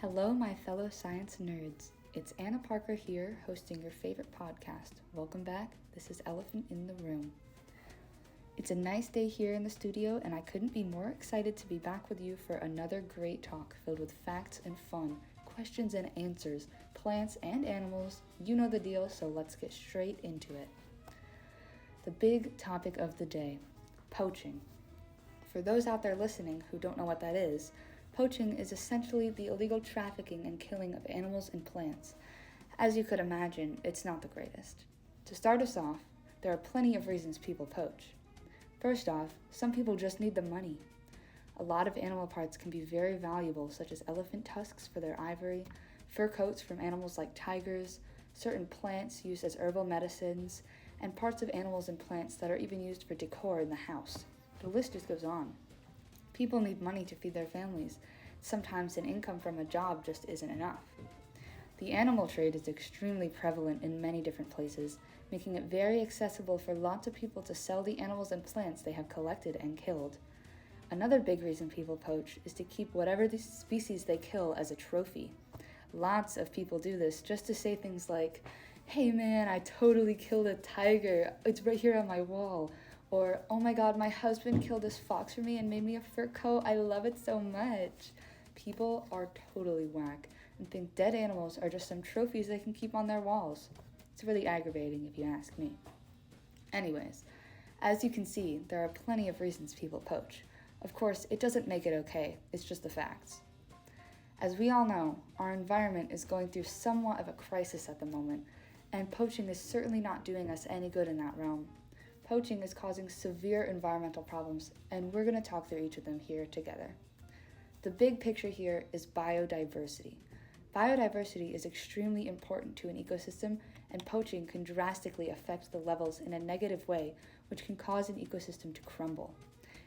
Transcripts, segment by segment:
Hello, my fellow science nerds. It's Anna Parker here, hosting your favorite podcast. Welcome back. This is Elephant in the Room. It's a nice day here in the studio, and I couldn't be more excited to be back with you for another great talk filled with facts and fun, questions and answers, plants and animals. You know the deal, so let's get straight into it. The big topic of the day, poaching. For those out there listening who don't know what that is, poaching is essentially the illegal trafficking and killing of animals and plants. As you could imagine, it's not the greatest. To start us off, there are plenty of reasons people poach. First off, some people just need the money. A lot of animal parts can be very valuable, such as elephant tusks for their ivory, fur coats from animals like tigers, certain plants used as herbal medicines, and parts of animals and plants that are even used for decor in the house. The list just goes on. People need money to feed their families. Sometimes an income from a job just isn't enough. The animal trade is extremely prevalent in many different places, making it very accessible for lots of people to sell the animals and plants they have collected and killed. Another big reason people poach is to keep whatever the species they kill as a trophy. Lots of people do this just to say things like, "Hey man, I totally killed a tiger. It's right here on my wall." Or, "Oh my god, my husband killed this fox for me and made me a fur coat. I love it so much." People are totally whack and think dead animals are just some trophies they can keep on their walls. It's really aggravating if you ask me. Anyways, as you can see, there are plenty of reasons people poach. Of course, it doesn't make it okay, it's just the facts. As we all know, our environment is going through somewhat of a crisis at the moment, and poaching is certainly not doing us any good in that realm. Poaching is causing severe environmental problems, and we're going to talk through each of them here together. The big picture here is biodiversity. Biodiversity is extremely important to an ecosystem, and poaching can drastically affect the levels in a negative way, which can cause an ecosystem to crumble.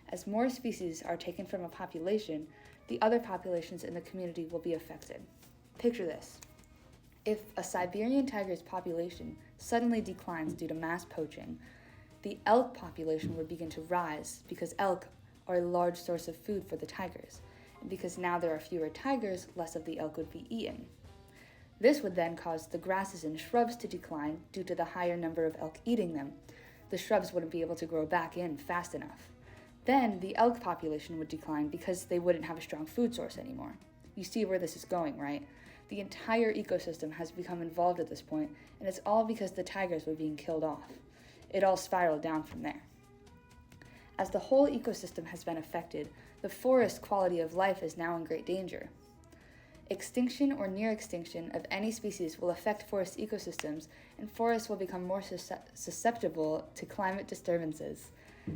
As more species are taken from a population, the other populations in the community will be affected. Picture this. If a Siberian tiger's population suddenly declines due to mass poaching, the elk population would begin to rise because elk are a large source of food for the tigers. And because now there are fewer tigers, less of the elk would be eaten. This would then cause the grasses and shrubs to decline due to the higher number of elk eating them. The shrubs wouldn't be able to grow back in fast enough. Then the elk population would decline because they wouldn't have a strong food source anymore. You see where this is going, right? The entire ecosystem has become involved at this point, and it's all because the tigers were being killed off. It all spiraled down from there. As the whole ecosystem has been affected, the forest quality of life is now in great danger. Extinction or near extinction of any species will affect forest ecosystems, and forests will become more susceptible to climate disturbances.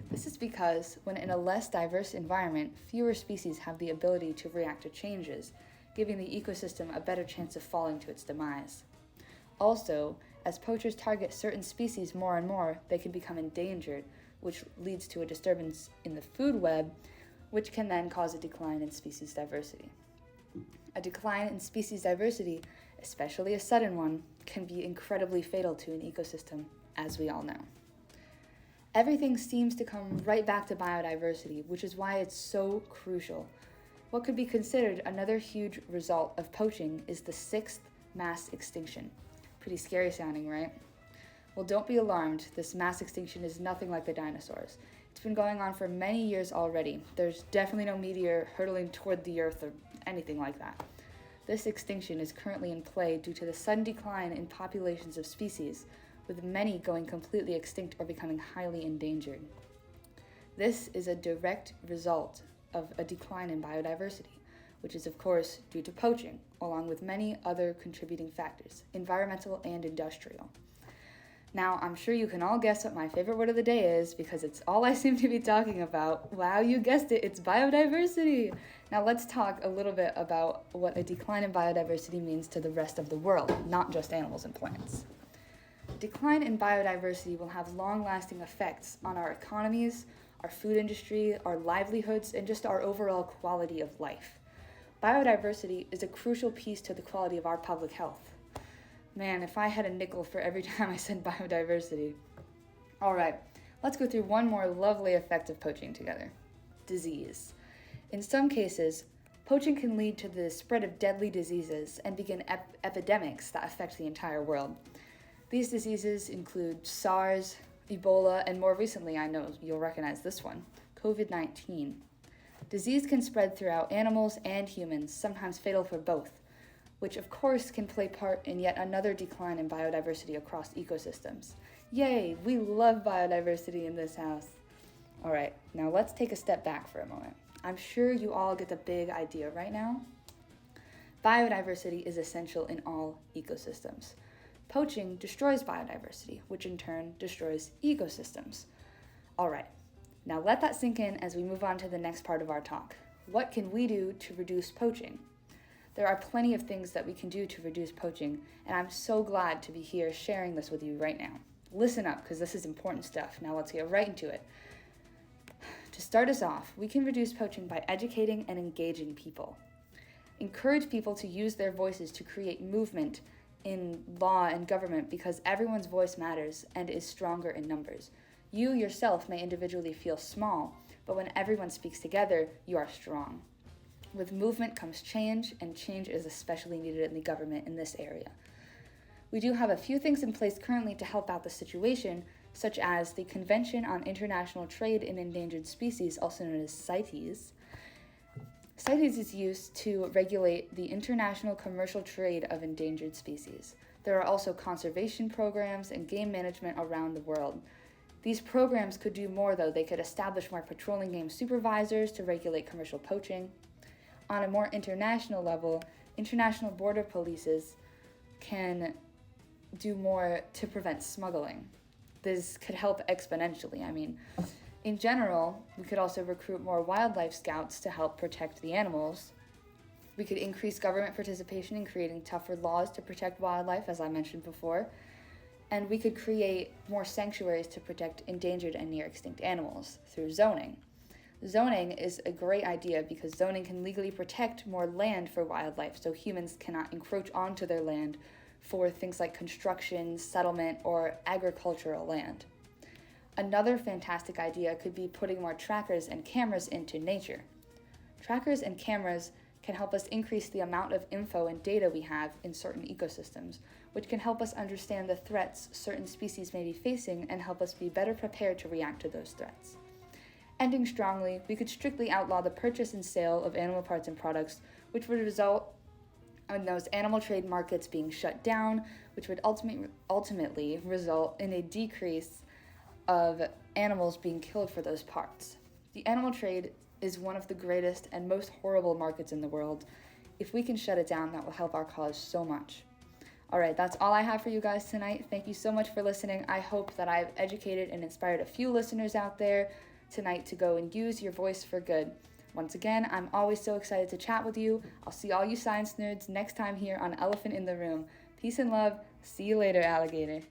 This is because when in a less diverse environment, fewer species have the ability to react to changes, giving the ecosystem a better chance of falling to its demise. Also, as poachers target certain species more and more, they can become endangered, which leads to a disturbance in the food web, which can then cause a decline in species diversity. A decline in species diversity, especially a sudden one, can be incredibly fatal to an ecosystem, as we all know. Everything seems to come right back to biodiversity, which is why it's so crucial. What could be considered another huge result of poaching is the 6th mass extinction. Pretty scary sounding, right? Well, don't be alarmed. This mass extinction is nothing like the dinosaurs. It's been going on for many years already. There's definitely no meteor hurtling toward the Earth or anything like that. This extinction is currently in play due to the sudden decline in populations of species, with many going completely extinct or becoming highly endangered. This is a direct result of a decline in biodiversity, which is of course due to poaching, along with many other contributing factors, environmental and industrial. Now, I'm sure you can all guess what my favorite word of the day is, because it's all I seem to be talking about. Wow, you guessed it, it's biodiversity! Now let's talk a little bit about what a decline in biodiversity means to the rest of the world, not just animals and plants. Decline in biodiversity will have long-lasting effects on our economies, our food industry, our livelihoods, and just our overall quality of life. Biodiversity is a crucial piece to the quality of our public health. Man, if I had a nickel for every time I said biodiversity. All right, let's go through one more lovely effect of poaching together. Disease. In some cases, Poaching can lead to the spread of deadly diseases and begin epidemics that affect the entire world. These diseases include SARS, Ebola, and more recently, I know you'll recognize this one, COVID-19. Disease can spread throughout animals and humans, sometimes fatal for both, which of course can play part in yet another decline in biodiversity across ecosystems. Yay, we love biodiversity in this house. All right, now let's take a step back for a moment. I'm sure you all get the big idea right now. Biodiversity is essential in all ecosystems. Poaching destroys biodiversity, which in turn destroys ecosystems. All right, now let that sink in as we move on to the next part of our talk. What can we do to reduce poaching? There are plenty of things that we can do to reduce poaching, and I'm so glad to be here sharing this with you right now. Listen up, because this is important stuff. Now let's get right into it. To start us off, we can reduce poaching by educating and engaging people. Encourage people to use their voices to create movement in law and government, because everyone's voice matters and is stronger in numbers. You yourself may individually feel small, but when everyone speaks together, you are strong. With movement comes change, and change is especially needed in the government in this area. We do have a few things in place currently to help out the situation, such as the Convention on International Trade in Endangered Species, also known as CITES. CITES is used to regulate the international commercial trade of endangered species. There are also conservation programs and game management around the world. These programs could do more though. They could establish more patrolling game supervisors to regulate commercial poaching. On a more international level, international border polices can do more to prevent smuggling. This could help exponentially. In general, we could also recruit more wildlife scouts to help protect the animals. We could increase government participation in creating tougher laws to protect wildlife, as I mentioned before. And we could create more sanctuaries to protect endangered and near extinct animals through zoning. Zoning is a great idea because zoning can legally protect more land for wildlife, so humans cannot encroach onto their land for things like construction, settlement, or agricultural land. Another fantastic idea could be putting more trackers and cameras into nature. Trackers and cameras can help us increase the amount of info and data we have in certain ecosystems, which can help us understand the threats certain species may be facing and help us be better prepared to react to those threats. Ending strongly, we could strictly outlaw the purchase and sale of animal parts and products, which would result in those animal trade markets being shut down, which would ultimately result in a decrease of animals being killed for those parts. The animal trade is one of the greatest and most horrible markets in the world. If we can shut it down, that will help our cause so much. All right, that's all I have for you guys tonight. Thank you so much for listening. I hope that I've educated and inspired a few listeners out there tonight to go and use your voice for good. Once again, I'm always so excited to chat with you. I'll see all you science nerds next time here on Elephant in the Room. Peace and love. See you later, alligator.